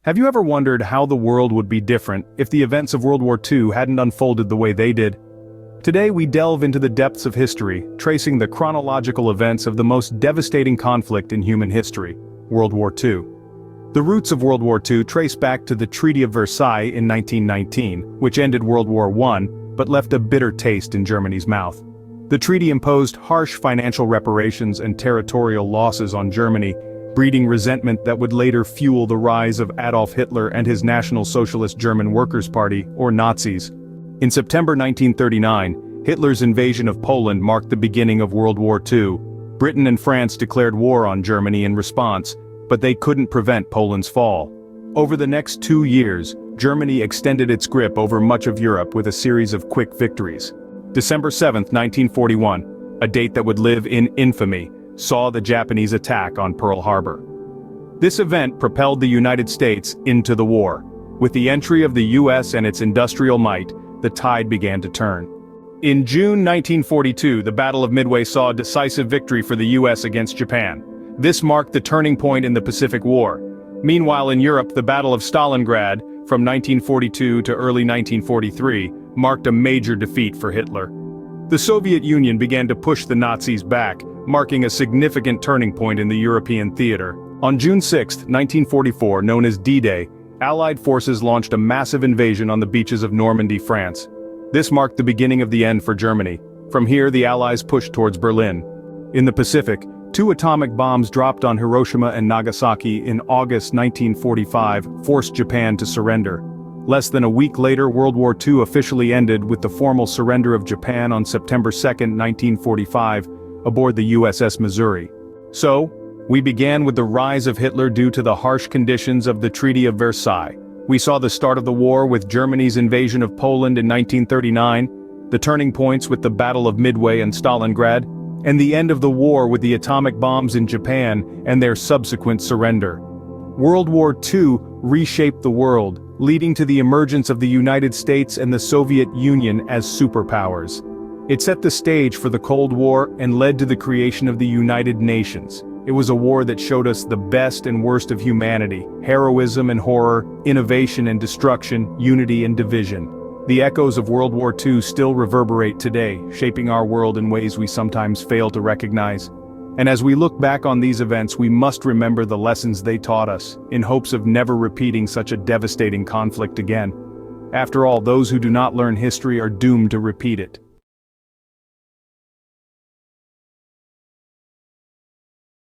Have you ever wondered how the world would be different if the events of World War II hadn't unfolded the way they did? Today we delve into the depths of history, tracing the chronological events of the most devastating conflict in human history, World War II. The roots of World War II trace back to the Treaty of Versailles in 1919, which ended World War I, but left a bitter taste in Germany's mouth. The treaty imposed harsh financial reparations and territorial losses on Germany, breeding resentment that would later fuel the rise of Adolf Hitler and his National Socialist German Workers' Party, or Nazis. In September 1939, Hitler's invasion of Poland marked the beginning of World War II. Britain and France declared war on Germany in response, but they couldn't prevent Poland's fall. Over the next 2 years, Germany extended its grip over much of Europe with a series of quick victories. December 7, 1941, a date that would live in infamy, saw the Japanese attack on Pearl Harbor. This event propelled the United States into the war. With the entry of the US and its industrial might, the tide began to turn. In June 1942, the Battle of Midway saw a decisive victory for the US against Japan. This marked the turning point in the Pacific War. Meanwhile in Europe, the Battle of Stalingrad, from 1942 to early 1943, marked a major defeat for Hitler. The Soviet Union began to push the Nazis back, marking a significant turning point in the European theater. On June 6, 1944, known as D-Day, Allied forces launched a massive invasion on the beaches of Normandy, France. This marked the beginning of the end for Germany. From here, the Allies pushed towards Berlin. In the Pacific, 2 atomic bombs dropped on Hiroshima and Nagasaki in August 1945 forced Japan to surrender. Less than a week later, World War II officially ended with the formal surrender of Japan on September 2, 1945, aboard the USS Missouri. So, we began with the rise of Hitler due to the harsh conditions of the Treaty of Versailles. We saw the start of the war with Germany's invasion of Poland in 1939, the turning points with the Battle of Midway and Stalingrad, and the end of the war with the atomic bombs in Japan and their subsequent surrender. World War II reshaped the world, leading to the emergence of the United States and the Soviet Union as superpowers. It set the stage for the Cold War and led to the creation of the United Nations. It was a war that showed us the best and worst of humanity, heroism and horror, innovation and destruction, unity and division. The echoes of World War II still reverberate today, shaping our world in ways we sometimes fail to recognize. And as we look back on these events, we must remember the lessons they taught us, in hopes of never repeating such a devastating conflict again. After all, those who do not learn history are doomed to repeat it.